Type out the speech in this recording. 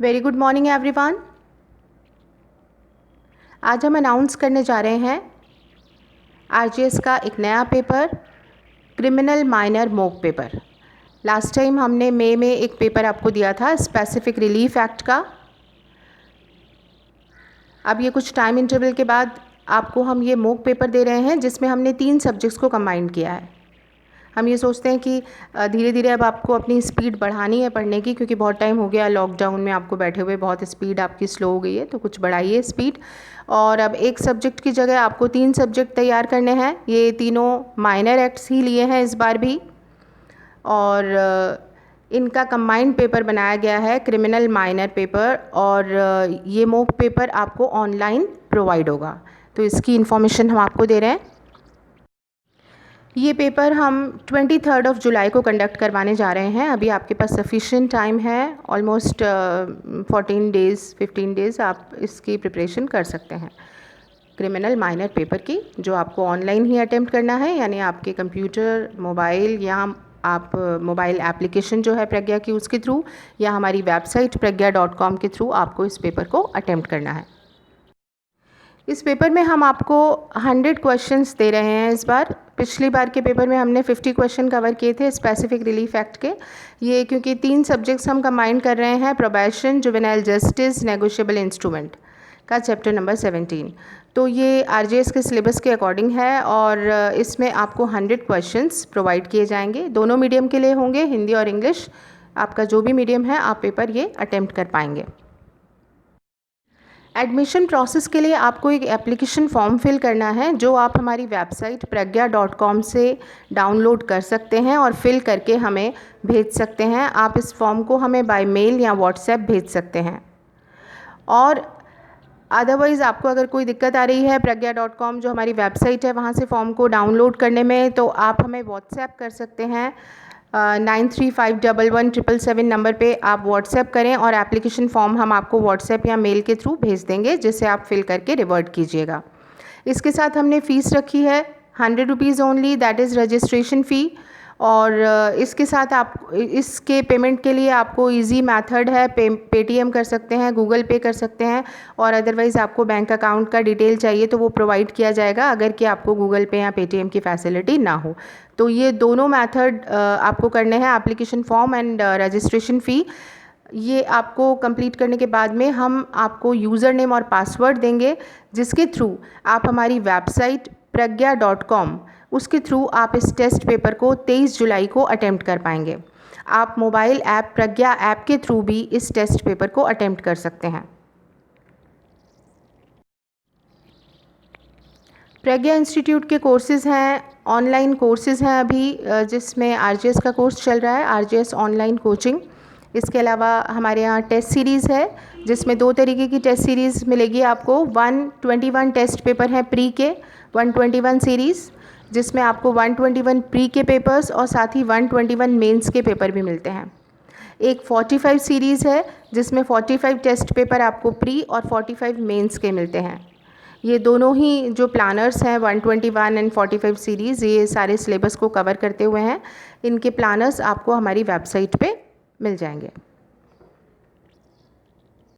Very good morning everyone. आज हम announce करने जा रहे हैं आरजीएस का एक नया paper, criminal minor mock paper. Last time हमने मई में एक पेपर आपको दिया था स्पेसिफिक रिलीफ एक्ट का। अब ये कुछ टाइम इंटरवल के बाद आपको हम ये मॉक पेपर दे रहे हैं जिसमें हमने 3 सब्जेक्ट्स को कंबाइन किया है। हम ये सोचते हैं कि धीरे धीरे अब आपको अपनी स्पीड बढ़ानी है पढ़ने की, क्योंकि बहुत टाइम हो गया लॉकडाउन में आपको बैठे हुए, बहुत स्पीड आपकी स्लो हो गई है, तो कुछ बढ़ाइए स्पीड। और अब एक सब्जेक्ट की जगह आपको 3 सब्जेक्ट तैयार करने हैं। ये तीनों माइनर एक्ट्स ही लिए हैं इस बार भी, और इनका कंबाइंड पेपर बनाया गया है, क्रिमिनल माइनर पेपर। और ये मॉक पेपर आपको ऑनलाइन प्रोवाइड होगा, तो इसकी इन्फॉर्मेशन हम आपको दे रहे हैं। ये पेपर हम 23 जुलाई को कंडक्ट करवाने जा रहे हैं। अभी आपके पास सफिशिएंट टाइम है, ऑलमोस्ट 15 डेज़ आप इसकी प्रिपरेशन कर सकते हैं क्रिमिनल माइनर पेपर की, जो आपको ऑनलाइन ही अटेम्प्ट करना है। यानी आपके कंप्यूटर, मोबाइल, या आप मोबाइल एप्लीकेशन जो है प्रज्ञा की उसके थ्रू, या हमारी वेबसाइट pragya.com के थ्रू आपको इस पेपर को अटेम्प्ट करना है। इस पेपर में हम आपको 100 क्वेश्चंस दे रहे हैं इस बार। पिछली बार के पेपर में हमने 50 क्वेश्चन कवर किए थे स्पेसिफिक रिलीफ एक्ट के। ये क्योंकि 3 सब्जेक्ट्स हम कंबाइन कर रहे हैं, probation, juvenile justice, negotiable instrument का चैप्टर नंबर 17। तो ये आरजीएस के सिलेबस के अकॉर्डिंग है, और इसमें आपको 100 क्वेश्चंस प्रोवाइड किए जाएंगे। दोनों मीडियम के लिए होंगे, हिंदी और इंग्लिश। आपका जो भी मीडियम है आप पेपर ये अटेम्प्ट कर पाएंगे। एडमिशन प्रोसेस के लिए आपको एक एप्लीकेशन फॉर्म फिल करना है, जो आप हमारी वेबसाइट pragya.com से डाउनलोड कर सकते हैं और फिल करके हमें भेज सकते हैं। आप इस फॉर्म को हमें बाय मेल या व्हाट्सएप भेज सकते हैं। और अदरवाइज़ आपको अगर कोई दिक्कत आ रही है pragya.com जो हमारी वेबसाइट है वहाँ से फॉर्म को डाउनलोड करने में, तो आप हमें व्हाट्सएप कर सकते हैं। 93511777 नंबर पे आप व्हाट्सएप करें और एप्लीकेशन फॉर्म हम आपको व्हाट्सएप या मेल के थ्रू भेज देंगे, जिसे आप फिल करके रिवर्ट कीजिएगा। इसके साथ हमने फ़ीस रखी है 100 rupees only, that is registration फ़ी। और इसके साथ आप इसके पेमेंट के लिए आपको इजी मेथड है, पेटीएम कर सकते हैं, गूगल पे कर सकते हैं, और अदरवाइज़ आपको बैंक अकाउंट का डिटेल चाहिए तो वो प्रोवाइड किया जाएगा, अगर कि आपको गूगल पे या पेटीएम की फैसिलिटी ना हो। तो ये दोनों मेथड आपको करने हैं, एप्लीकेशन फॉर्म एंड रजिस्ट्रेशन फ़ी। ये आपको कंप्लीट करने के बाद में हम आपको यूज़र नेम और पासवर्ड देंगे, जिसके थ्रू आप हमारी वेबसाइट pragya.com उसके थ्रू आप इस टेस्ट पेपर को 23 जुलाई को अटेम्प्ट कर पाएंगे। आप मोबाइल ऐप प्रज्ञा ऐप के थ्रू भी इस टेस्ट पेपर को अटेम्प्ट कर सकते हैं। प्रज्ञा इंस्टीट्यूट के कोर्सेज़ हैं, ऑनलाइन कोर्सेज़ हैं अभी, जिसमें आरजीएस का कोर्स चल रहा है, आरजीएस ऑनलाइन कोचिंग। इसके अलावा हमारे यहाँ टेस्ट सीरीज़ है, जिसमें 2 तरीके की टेस्ट सीरीज़ मिलेगी आपको। 121 टेस्ट पेपर हैं प्री के, 121 सीरीज़, जिसमें आपको 121 प्री के पेपर्स और साथ ही 121 मेंस के पेपर भी मिलते हैं। एक 45 सीरीज़ है, जिसमें 45 टेस्ट पेपर आपको प्री और 45 मेंस के मिलते हैं। ये दोनों ही जो प्लानर्स हैं 121 एंड 45 सीरीज़, ये सारे सिलेबस को कवर करते हुए हैं। इनके प्लानर्स आपको हमारी वेबसाइट पे मिल जाएंगे।